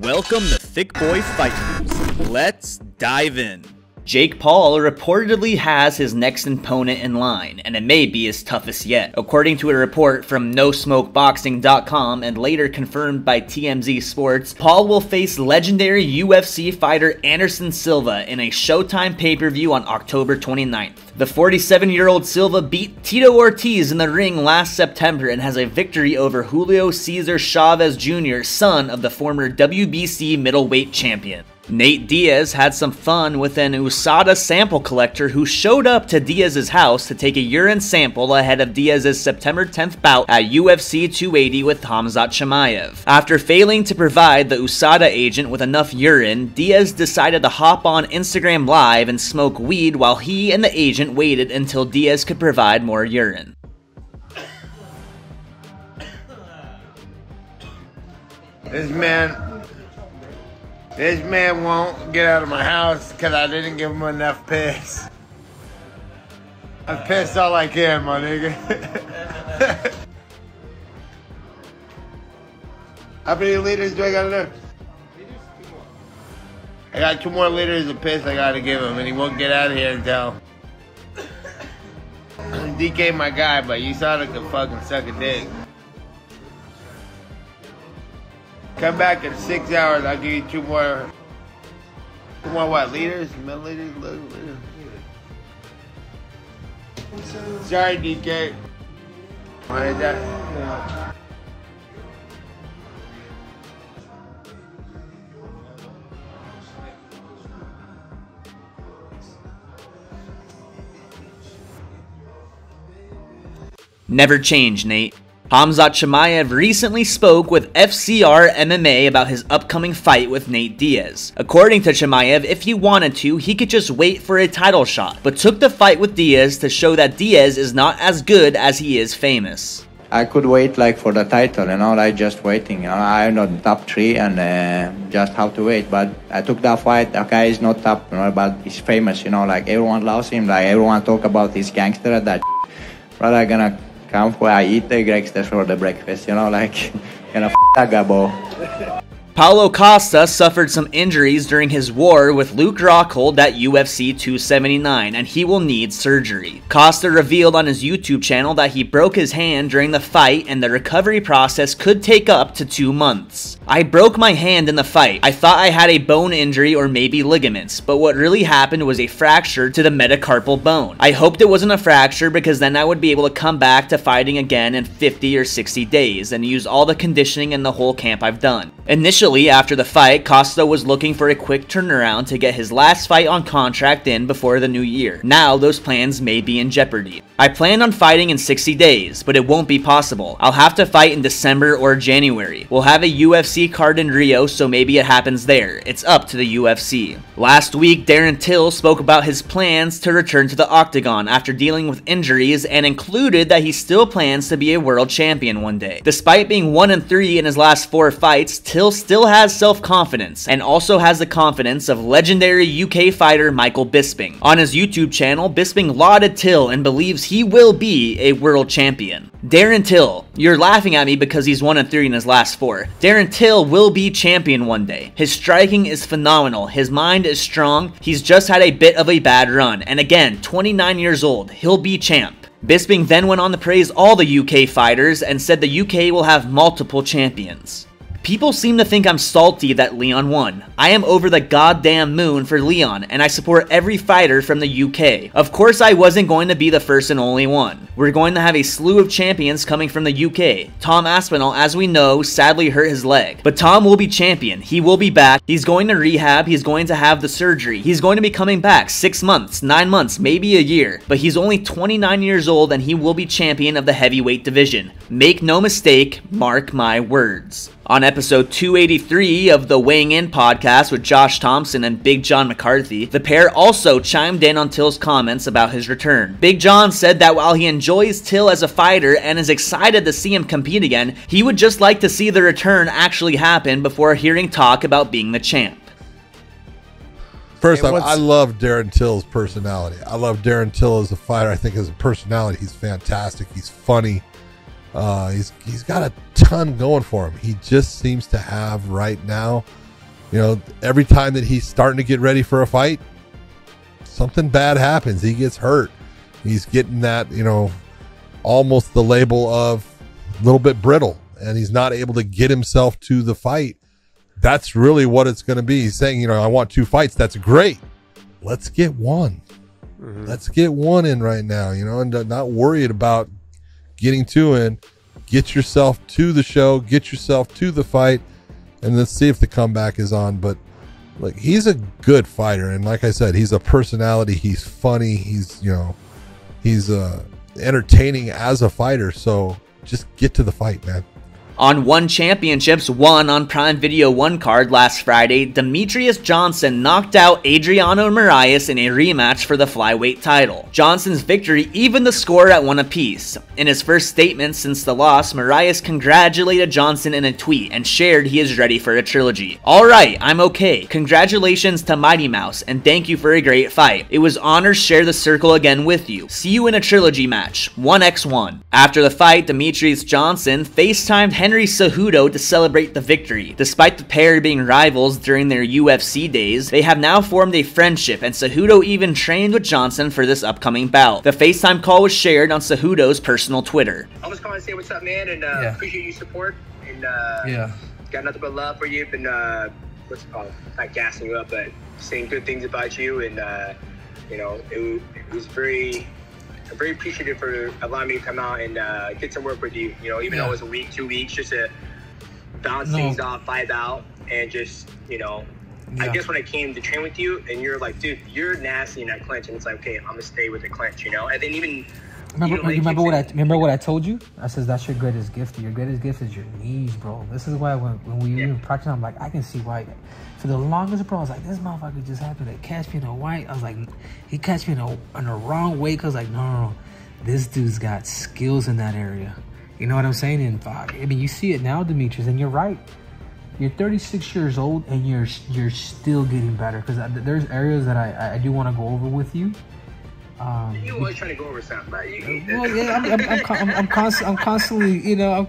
Welcome to Thick Boy Fight News. Let's dive in. Jake Paul reportedly has his next opponent in line, and it may be his toughest yet. According to a report from NoSmokeBoxing.com and later confirmed by TMZ Sports, Paul will face legendary UFC fighter Anderson Silva in a Showtime pay-per-view on October 29th. The 47-year-old Silva beat Tito Ortiz in the ring last September and has a victory over Julio Cesar Chavez Jr., son of the former WBC middleweight champion. Nate Diaz had some fun with an USADA sample collector who showed up to Diaz's house to take a urine sample ahead of Diaz's September 10th bout at UFC 280 with Khamzat Chimaev. After failing to provide the USADA agent with enough urine, Diaz decided to hop on Instagram Live and smoke weed while he and the agent waited until Diaz could provide more urine. This man won't get out of my house because I didn't give him enough piss. I'm pissed all I can, my nigga. How many liters do I got in there? I got 2 more liters of piss I gotta give him, and he won't get out of here until DK my guy, but you saw it could fucking suck a dick. Come back in 6 hours, I'll give you 2 more. 2 more what? Liters? Milliliters? Liters? Sorry, DK. What is that? Never change, Nate. Khamzat Chimaev recently spoke with FCR MMA about his upcoming fight with Nate Diaz. According to Chimaev, if he wanted to, he could just wait for a title shot, but took the fight with Diaz to show that Diaz is not as good as he is famous. I could wait like for the title, like just waiting. I'm not top 3 and just have to wait. But I took that fight. The guy is not top, but he's famous. Like everyone loves him. Like everyone talk about this gangster. That brother gonna come for I eat the gangsters for the breakfast. Gonna that guy, bro. Paulo Costa suffered some injuries during his war with Luke Rockhold at UFC 279, and he will need surgery. Costa revealed on his YouTube channel that he broke his hand during the fight and the recovery process could take up to 2 months. I broke my hand in the fight. I thought I had a bone injury or maybe ligaments, but what really happened was a fracture to the metacarpal bone. I hoped it wasn't a fracture because then I would be able to come back to fighting again in 50 or 60 days and use all the conditioning and the whole camp I've done. Initially, after the fight, Costa was looking for a quick turnaround to get his last fight on contract in before the new year. Now, those plans may be in jeopardy. I planned on fighting in 60 days, but it won't be possible. I'll have to fight in December or January. We'll have a UFC card in Rio, so maybe it happens there. It's up to the UFC. Last week, Darren Till spoke about his plans to return to the octagon after dealing with injuries and included that he still plans to be a world champion one day. Despite being 1-3 in his last 4 fights, Till still has self-confidence and also has the confidence of legendary UK fighter Michael Bisping. On his YouTube channel, Bisping lauded Till and believes he will be a world champion. Darren Till, you're laughing at me because he's 1-3 in his last 4. Darren Till will be champion one day. His striking is phenomenal. His mind is strong. He's just had a bit of a bad run. And again, 29 years old. He'll be champ. Bisping then went on to praise all the UK fighters and said the UK will have multiple champions. People seem to think I'm salty that Leon won. I am over the goddamn moon for Leon, and I support every fighter from the UK. Of course I wasn't going to be the first and only one. We're going to have a slew of champions coming from the UK. Tom Aspinall, as we know, sadly hurt his leg. But Tom will be champion. He will be back. He's going to rehab. He's going to have the surgery. He's going to be coming back 6 months, 9 months, maybe a year. But he's only 29 years old and he will be champion of the heavyweight division. Make no mistake, mark my words. On episode 283 of the Weighing In podcast with Josh Thompson and Big John McCarthy, the pair also chimed in on Till's comments about his return. Big John said that while he enjoys Till as a fighter and is excited to see him compete again, he would just like to see the return actually happen before hearing talk about being the champ. First off, I love Darren Till's personality. I love Darren Till as a fighter. I think as a personality, he's fantastic. He's funny. He's got a ton going for him. He just seems to have right now, you know, every time that he's starting to get ready for a fight, something bad happens. He gets hurt. He's getting that, you know, almost the label of a little bit brittle, and he's not able to get himself to the fight. That's really what it's going to be. He's saying, you know, I want 2 fights. That's great. Let's get one. Let's get one in right now, you know, and not worried about getting 2 in. Get yourself to the show, get yourself to the fight, and let's see if the comeback is on. But like, he's a good fighter, and like I said, he's a personality. He's funny. He's, you know, he's entertaining as a fighter. So just get to the fight, man. On One Championships won on Prime Video 1 card last Friday, Demetrious Johnson knocked out Adriano Moraes in a rematch for the flyweight title. Johnson's victory evened the score at 1 apiece. In his first statement since the loss, Moraes congratulated Johnson in a tweet and shared he is ready for a trilogy. "Alright, I'm okay. Congratulations to Mighty Mouse, and thank you for a great fight. It was honor to share the circle again with you. See you in a trilogy match, 1x1. After the fight, Demetrious Johnson FaceTimed Henry Cejudo to celebrate the victory. Despite the pair being rivals during their UFC days, they have now formed a friendship, and Cejudo even trained with Johnson for this upcoming bout. The FaceTime call was shared on Cejudo's personal Twitter. I'm just calling to say what's up, man, and appreciate your support, and got nothing but love for you. Been what's it called? Not gassing you up, but saying good things about you, and you know, it was I'm very appreciative for allowing me to come out and get some work with you. You know, even though it was a week, 2 weeks, just to bounce things off, vibe out, and just, you know, I guess when I came to train with you, and you're like, dude, you're nasty in that clench, and it's like, okay, I'm gonna stay with the clench, you know. And then even remember what I told you? I says that's your greatest gift. Your greatest gift is your knees, bro. This is why when we even practice, I'm like, I can see why. For the longest, bro, I was like, this motherfucker just happened to catch me in a white. I was like, he catch me in the wrong way, because like, no, this dude's got skills in that area. You know what I'm saying? And I mean, you see it now, Demetrious, and you're right. You're 36 years old, and you're still getting better, because there's areas that I do want to go over with you. You always trying to go over something, but well, yeah, I'm constantly, you know,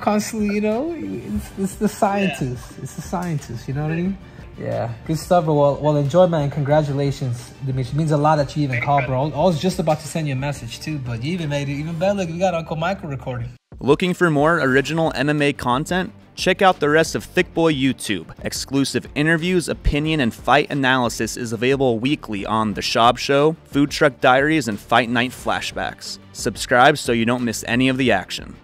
it's the scientist. It's the scientist, you know what I mean? Yeah, good stuff, bro. Well, enjoy, man. Congratulations, Demetrious. It means a lot that you even called, bro. I was just about to send you a message, too, but you even made it even better. Look, we got Uncle Michael recording. Looking for more original MMA content? Check out the rest of Thick Boy YouTube. Exclusive interviews, opinion, and fight analysis is available weekly on The Schaub Show, Food Truck Diaries, and Fight Night Flashbacks. Subscribe so you don't miss any of the action.